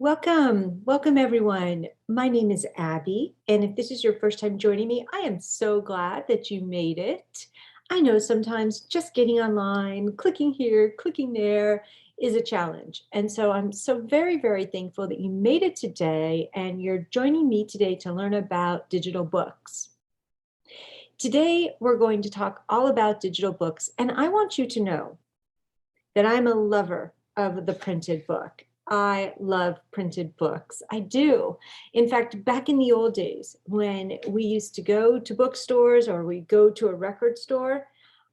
Welcome everyone. My name is Abby, and if this is your first time joining me, I am so glad that you made it. I know sometimes just getting online, clicking here, clicking there is a challenge. And so I'm so very thankful that you made it today and you're joining me today to learn about digital books. Today, we're going to talk all about digital books, and I want you to know that I'm a lover of the printed book. I love printed books. I do. In fact, back in the old days when we used to go to bookstores or we go to a record store,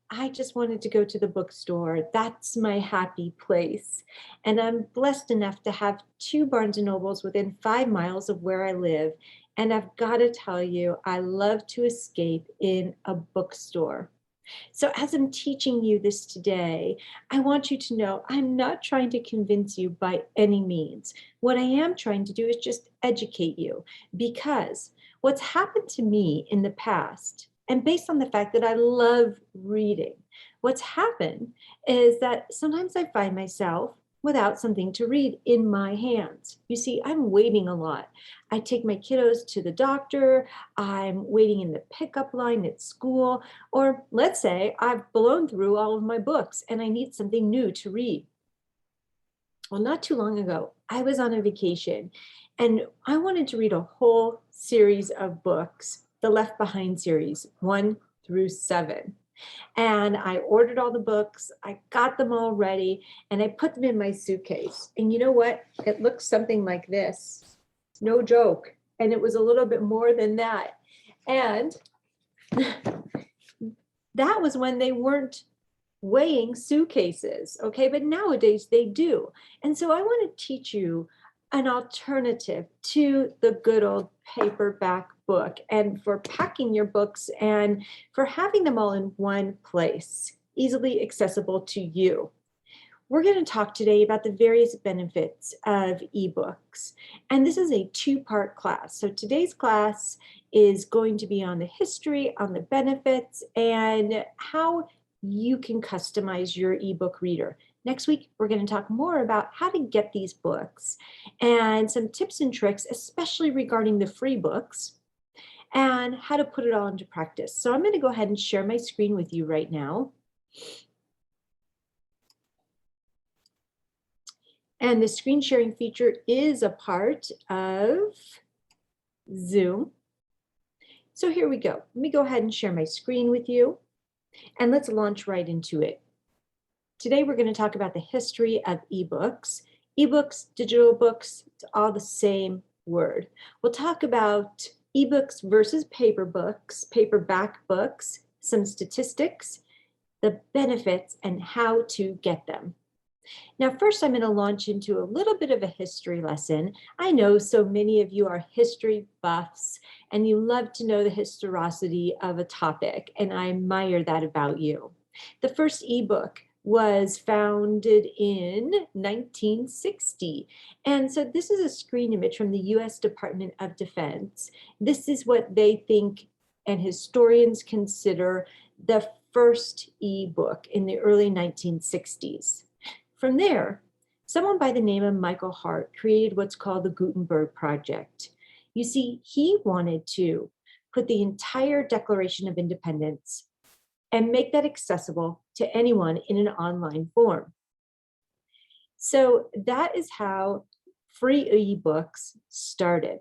I just wanted to go to the bookstore. That's my happy place. And I'm blessed enough to have two Barnes and Nobles within 5 miles of where I live. And I've got to tell you, I love to escape in a bookstore. So as I'm teaching you this today, I want you to know I'm not trying to convince you by any means. What I am trying to do is just educate you, because what's happened to me in the past, and based on the fact that I love reading, what's happened is that sometimes I find myself without something to read in my hands. You see, I'm waiting a lot. I take my kiddos to the doctor, I'm waiting in the pickup line at school, or let's say I've blown through all of my books and I need something new to read. Well, not too long ago, I was on a vacation and I wanted to read a whole series of books, the Left Behind series, 1 through 7. And I ordered all the books, I got them all ready, and I put them in my suitcase. And you know what? It looks something like this. No joke. And it was a little bit more than that. And that was when they weren't weighing suitcases, okay? But nowadays they do. And so I want to teach you an alternative to the good old paperback book, and for packing your books and for having them all in one place, easily accessible to you. We're going to talk today about the various benefits of ebooks. And this is a two-part class. So today's class is going to be on the history, on the benefits, and how you can customize your ebook reader. Next week, we're going to talk more about how to get these books and some tips and tricks, especially regarding the free books, and how to put it all into practice. So I'm going to go ahead and share my screen with you right now. And the screen sharing feature is a part of Zoom. So here we go. Let me go ahead and share my screen with you, and let's launch right into it. Today, we're going to talk about the history of ebooks. Ebooks, digital books, it's all the same word. We'll talk about ebooks versus paper books, paperback books, some statistics, the benefits, and how to get them. Now, first, I'm going to launch into a little bit of a history lesson. I know so many of you are history buffs and you love to know the historicity of a topic, and I admire that about you. The first ebook was founded in 1960. And so this is a screen image from the US Department of Defense. This is what they think and historians consider the first ebook in the early 1960s. From there, someone by the name of Michael Hart created what's called the Gutenberg Project. You see, he wanted to put the entire Declaration of Independence and make that accessible to anyone in an online form. So that is how free ebooks started.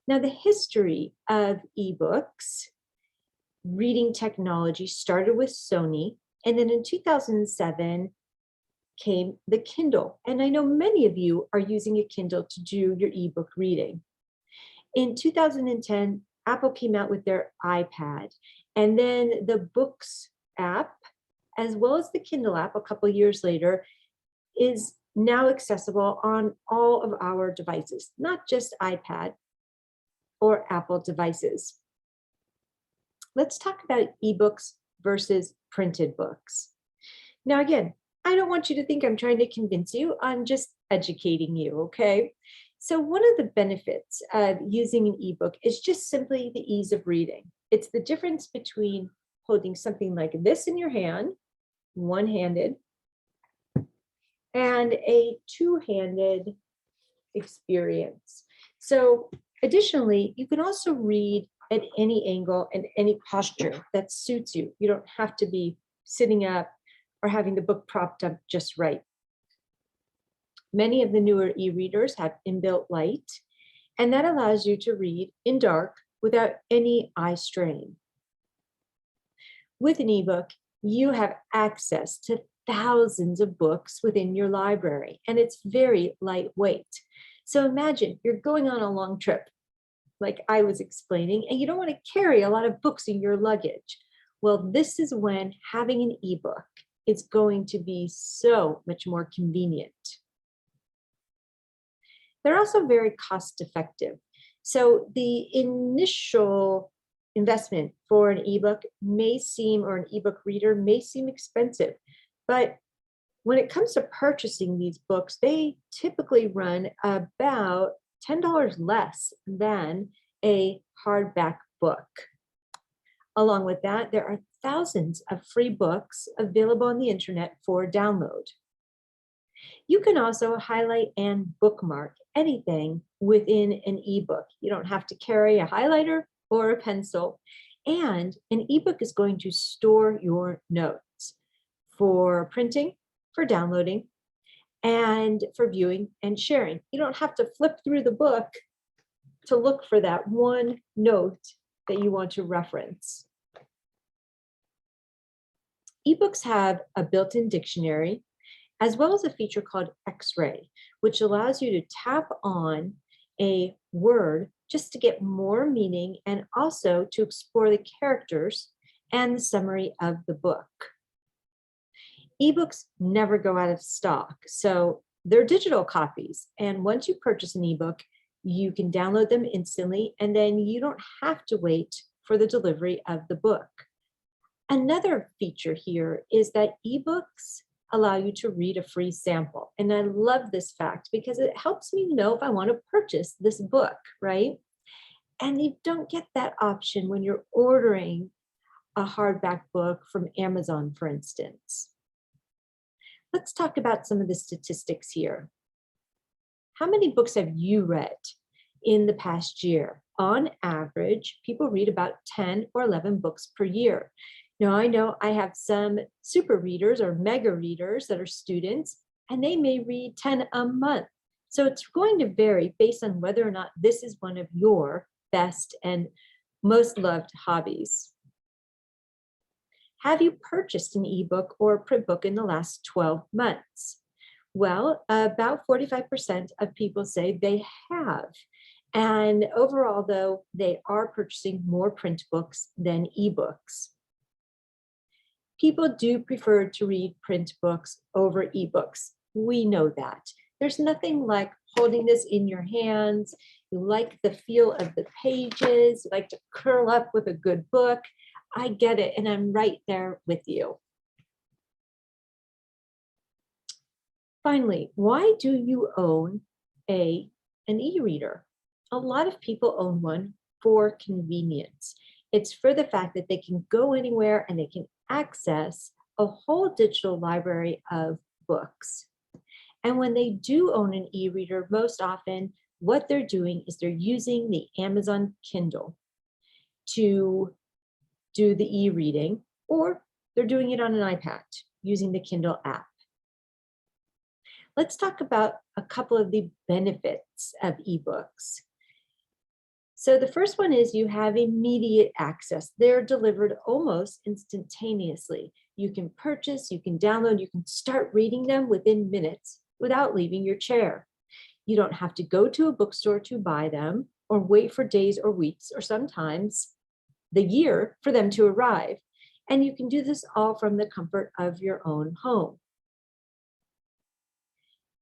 Now, the history of ebooks, reading technology started with Sony, and then in 2007, came the Kindle. And I know many of you are using a Kindle to do your ebook reading. In 2010, Apple came out with their iPad, and then the Books app, as well as the Kindle app a couple years later, is now accessible on all of our devices, not just iPad or Apple devices. Let's talk about ebooks versus printed books. Now, again, I don't want you to think I'm trying to convince you. I'm just educating you, okay? So one of the benefits of using an ebook is just simply the ease of reading. It's the difference between holding something like this in your hand, one-handed, and a two-handed experience. So additionally, you can also read at any angle and any posture that suits you. You don't have to be sitting up or having the book propped up just right. Many of the newer e-readers have inbuilt light, and that allows you to read in dark without any eye strain. With an ebook, you have access to thousands of books within your library, and it's very lightweight. So imagine you're going on a long trip, like I was explaining, and you don't want to carry a lot of books in your luggage. Well, this is when having an ebook is going to be so much more convenient. They're also very cost effective. So the initial investment for an ebook may seem, or an ebook reader may seem expensive, but when it comes to purchasing these books, they typically run about $10 less than a hardback book. Along with that, there are thousands of free books available on the internet for download. You can also highlight and bookmark anything within an ebook. You don't have to carry a highlighter or a pencil. And an ebook is going to store your notes for printing, for downloading, and for viewing and sharing. You don't have to flip through the book to look for that one note that you want to reference. Ebooks have a built-in dictionary, as well as a feature called X-ray, which allows you to tap on a word just to get more meaning and also to explore the characters and the summary of the book. Ebooks never go out of stock, so they're digital copies. And once you purchase an ebook, you can download them instantly, and then you don't have to wait for the delivery of the book. Another feature here is that ebooks allow you to read a free sample. And I love this fact because it helps me know if I want to purchase this book, right? And you don't get that option when you're ordering a hardback book from Amazon, for instance. Let's talk about some of the statistics here. How many books have you read in the past year? On average, people read about 10 or 11 books per year. Now, I know I have some super readers or mega readers that are students, and they may read 10 a month. So it's going to vary based on whether or not this is one of your best and most loved hobbies. Have you purchased an ebook or a print book in the last 12 months? Well, about 45% of people say they have. And overall, though, they are purchasing more print books than ebooks. People do prefer to read print books over ebooks. We know that. There's nothing like holding this in your hands. You like the feel of the pages, you like to curl up with a good book. I get it, and I'm right there with you. Finally, why do you own an e-reader? A lot of people own one for convenience. It's for the fact that they can go anywhere and they can access a whole digital library of books. And when they do own an e-reader, most often what they're doing is they're using the Amazon Kindle to do the e-reading, or they're doing it on an iPad using the Kindle app. Let's talk about a couple of the benefits of ebooks. So the first one is you have immediate access. They're delivered almost instantaneously. You can purchase, you can download, you can start reading them within minutes without leaving your chair. You don't have to go to a bookstore to buy them or wait for days or weeks or sometimes the year for them to arrive. And you can do this all from the comfort of your own home.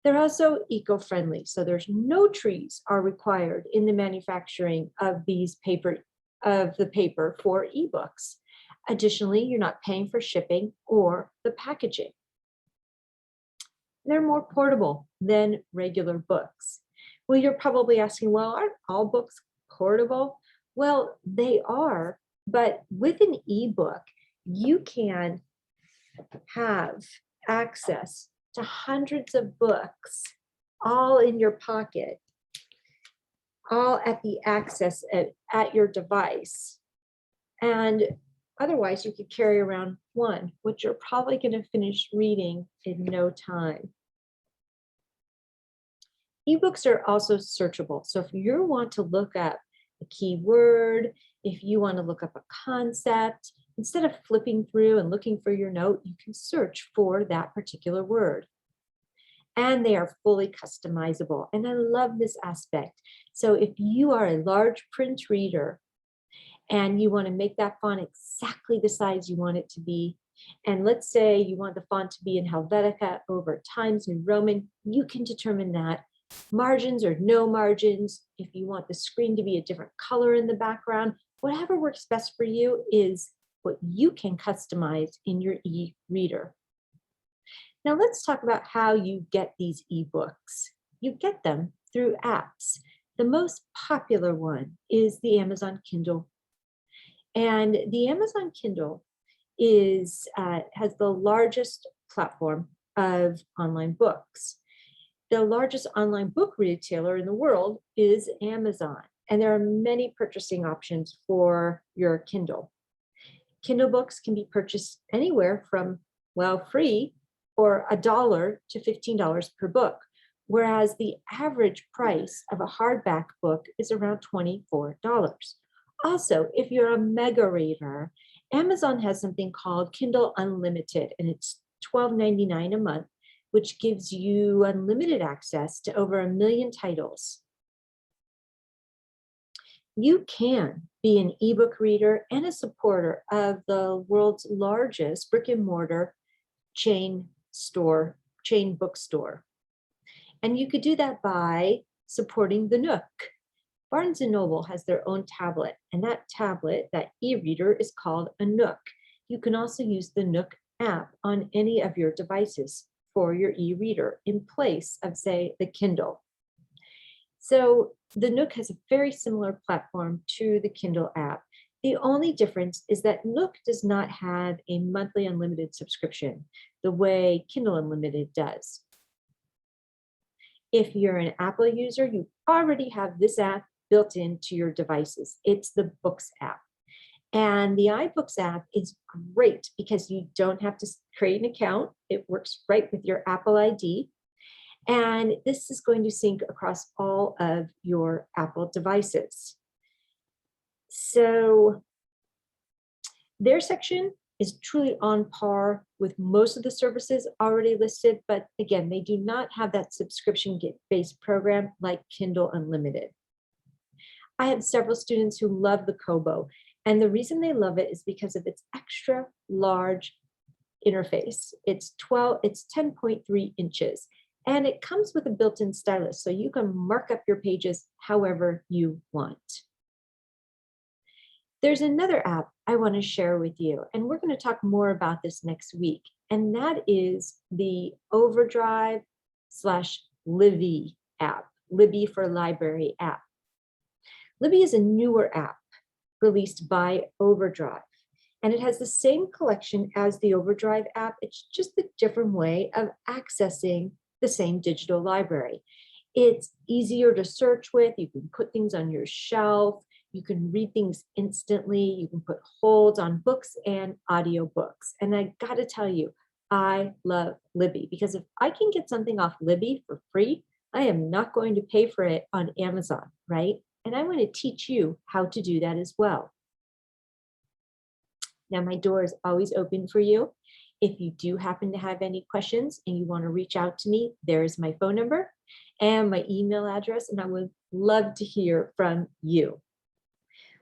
They're also eco-friendly, so there's no trees are required in the manufacturing of the paper for ebooks. Additionally, you're not paying for shipping or the packaging. They're more portable than regular books. Well, you're probably asking, well, aren't all books portable? Well, they are, but with an ebook, you can have access to hundreds of books all in your pocket, all at the access at your device. And otherwise, you could carry around one, which you're probably going to finish reading in no time. Ebooks are also searchable. So if you want to look up a keyword, if you want to look up a concept, instead of flipping through and looking for your note, you can search for that particular word. And they are fully customizable. And I love this aspect. So if you are a large print reader and you want to make that font exactly the size you want it to be, and let's say you want the font to be in Helvetica over Times New Roman, you can determine that. Margins or no margins, if you want the screen to be a different color in the background, whatever works best for you is what you can customize in your e-reader. Now let's talk about how you get these ebooks. You get them through apps. The most popular one is the Amazon Kindle. And the Amazon Kindle has the largest platform of online books. The largest online book retailer in the world is Amazon, and there are many purchasing options for your Kindle. Kindle books can be purchased anywhere from, well, free or $1 to $15 per book, whereas the average price of a hardback book is around $24. Also, if you're a mega reader, Amazon has something called Kindle Unlimited, and it's $12.99 a month, which gives you unlimited access to over 1 million titles. You can be an ebook reader and a supporter of the world's largest brick and mortar chain bookstore. And you could do that by supporting the Nook. Barnes & Noble has their own tablet, and that tablet, that e-reader, is called a Nook. You can also use the Nook app on any of your devices for your e-reader in place of, say, the Kindle. So the Nook has a very similar platform to the Kindle app. The only difference is that Nook does not have a monthly unlimited subscription the way Kindle Unlimited does. If you're an Apple user, you already have this app built into your devices. It's the Books app. And the iBooks app is great because you don't have to create an account. It works right with your Apple ID. And this is going to sync across all of your Apple devices. So their section is truly on par with most of the services already listed, but again, they do not have that subscription-based program like Kindle Unlimited. I have several students who love the Kobo, and the reason they love it is because of its extra large interface. It's 10.3 inches, and it comes with a built-in stylus, so you can mark up your pages however you want. There's another app I want to share with you, and we're going to talk more about this next week, and that is the Overdrive/Libby app, Libby for library app. Libby is a newer app released by Overdrive, and it has the same collection as the Overdrive app. It's just a different way of accessing the same digital library. It's easier to search with. You can put things on your shelf. You can read things instantly. You can put holds on books and audiobooks. And I got to tell you, I love Libby because if I can get something off Libby for free, I am not going to pay for it on Amazon, right? And I want to teach you how to do that as well. Now, my door is always open for you. If you do happen to have any questions and you want to reach out to me, there's my phone number and my email address, and I would love to hear from you.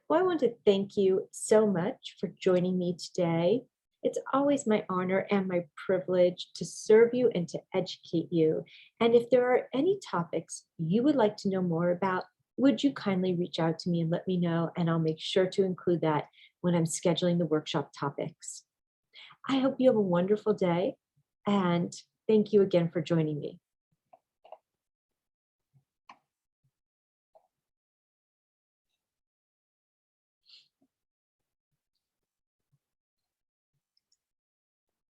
Well, I want to thank you so much for joining me today. It's always my honor and my privilege to serve you and to educate you. And if there are any topics you would like to know more about, would you kindly reach out to me and let me know, and I'll make sure to include that when I'm scheduling the workshop topics. I hope you have a wonderful day, and thank you again for joining me.